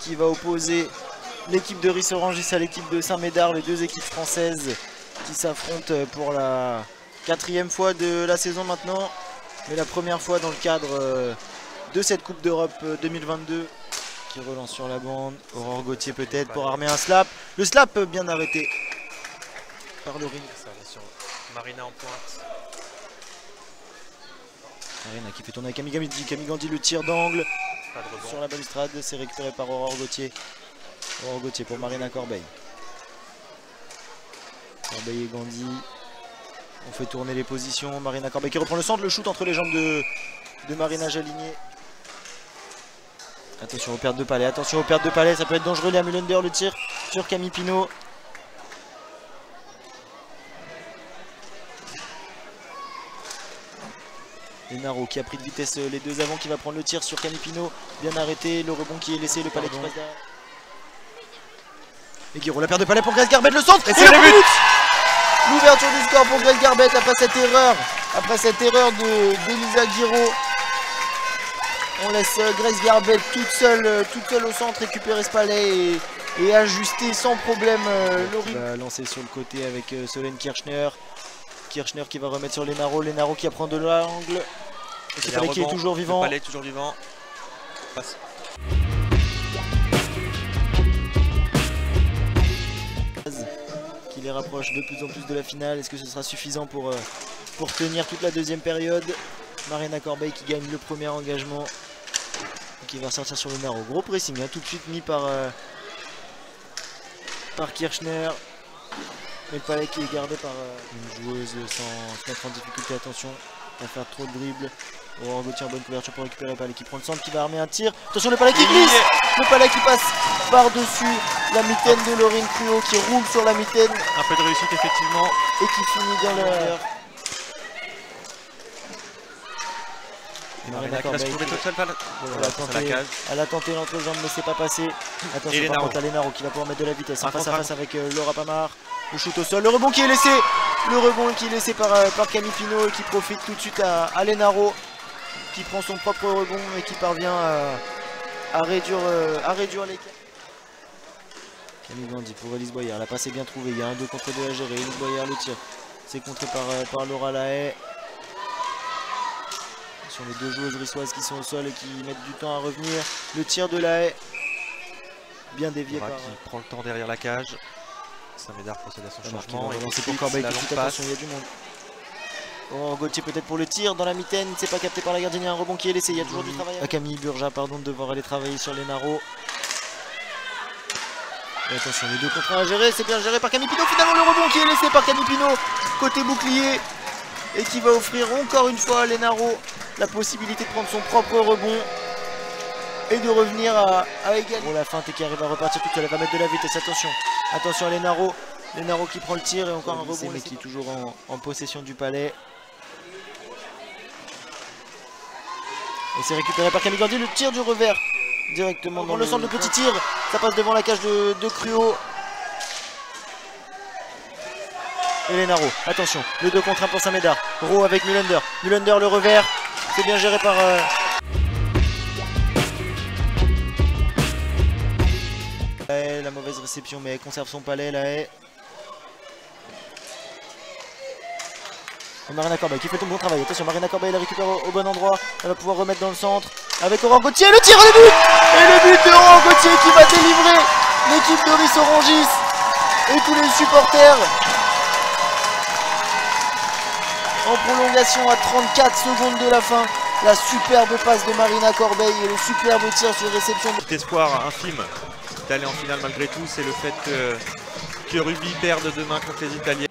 qui va opposer l'équipe de Ris-Orangis à l'équipe de Saint-Médard, les deux équipes françaises qui s'affrontent pour la 4e fois de la saison maintenant, mais la première fois dans le cadre de cette Coupe d'Europe 2022. Qui relance sur la bande, Aurore Gauthier peut-être pour armer un slap. Le slap bien arrêté par le ring. Marina en pointe. Marina qui fait tourner Camille Gandhi. Camille Gandhi, le tir d'angle sur la balustrade, c'est récupéré par Aurore Gauthier. Aurore Gauthier pour Marina Corbeil. Corbeil et Gandhi. On fait tourner les positions. Marina Corbeil qui reprend le centre, le shoot entre les jambes de Marina Jaligné. Attention aux pertes de palais, attention aux pertes de palais, ça peut être dangereux. Léa Mullender, le tir sur Camille Pinot. Lenaro qui a pris de vitesse les deux avants, qui va prendre le tir sur Camille Pinot. Bien arrêté, le rebond qui est laissé, le palais qui passe derrière. Et Guiraud, la perte de palais pour Grace Garbett, le centre. Et c'est le but. L'ouverture du score pour Grace Garbett après cette erreur d'Elisa Guiraud. On laisse Grace Garbett toute seule au centre, récupérer ce palais et ajuster sans problème Laurie. Va lancer sur le côté avec Solène Kirchner. Kirchner qui va remettre sur Lenaro. Lenaro qui apprend de l'angle. Et ce palais qui est toujours vivant. Le palais toujours vivant. Passe. Qui les rapproche de plus en plus de la finale. Est-ce que ce sera suffisant pour tenir toute la deuxième période? Marina Corbeil qui gagne le premier engagement. Qui va ressortir sur Lenaro. Gros pressing, hein, tout de suite mis par Kirchner. Mais le palais qui est gardé par une joueuse sans se mettre en difficulté. Attention, pas faire trop de dribble. Aurore Gauthier en bonne couverture pour récupérer le palais qui prend le centre, qui va armer un tir. Attention, le palais qui glisse. Le palais qui passe par-dessus la mitaine de Laurine Cruau, qui roule sur la mitaine. Un peu de réussite effectivement. Et qui finit dans l'heure. Marina qui va se trouver toute seule elle a tenté l'entrejambe mais c'est pas passé. Attention par contre à Lenaro qui va pouvoir mettre de la vitesse en face à face avec Laura Pamard. Le shoot au sol, le rebond qui est laissé. Le rebond qui est laissé par Camille Pinot et qui profite tout de suite à Lenaro, qui prend son propre rebond et qui parvient à réduire l'écart. Camille Gandhi pour Elise Boyard, la passe est bien trouvée, il y a un 2 contre 2 à gérer. Elise Boyard, le tir, c'est contré par Laura Lahaye. Sur les deux joueuses rissoises qui sont au sol et qui mettent du temps à revenir. Le tir de Lahaye, bien dévié par... qui prend le temps derrière la cage. Saint-Médard procède à son changement. Et c'est pour Corbeil tout de suite, attention, il y a du monde. Oh, Gauthier peut-être pour le tir dans la mitaine, c'est pas capté par la gardienne, il y a un rebond qui est laissé, il y a toujours du travail. Camille Burja, pardon, de devoir aller travailler sur Lenaro. Et attention, les 2 contre 1 à gérer, c'est bien géré par Camille Pinot. Finalement, le rebond qui est laissé par Camille Pinot, côté bouclier. Et qui va offrir encore une fois à Lenaro la possibilité de prendre son propre rebond et de revenir à égalité. Pour la feinte et qui arrive à repartir toute seule, elle va mettre de la vitesse, attention à Lenaro. Lenaro qui prend le tir et encore un rebond mais qui est toujours en possession du palais. Et c'est récupéré par Camille Gandhi, le tir du revers directement dans le centre, le petit tir, ça passe devant la cage de Cruau. Et Lenaro, attention, le 2 contre 1 pour Saint-Médard. Rowe avec Mullender. Mullender le revers. C'est bien géré par... La mauvaise réception, mais elle conserve son palais, la haie. Et Marina Corbeil qui fait ton bon travail. Attention, Marina Corbeil la récupère au bon endroit. Elle va pouvoir remettre dans le centre. Avec Aurore Gauthier, le tir, le but. Et le but de Aurore Gauthier qui va délivrer l'équipe de Ris-Orangis et tous les supporters. En prolongation à 34 secondes de la fin, la superbe passe de Marina Corbeil et le superbe tir sur réception. L'espoir infime d'aller en finale malgré tout, c'est le fait que Ruby perde demain contre les Italiens.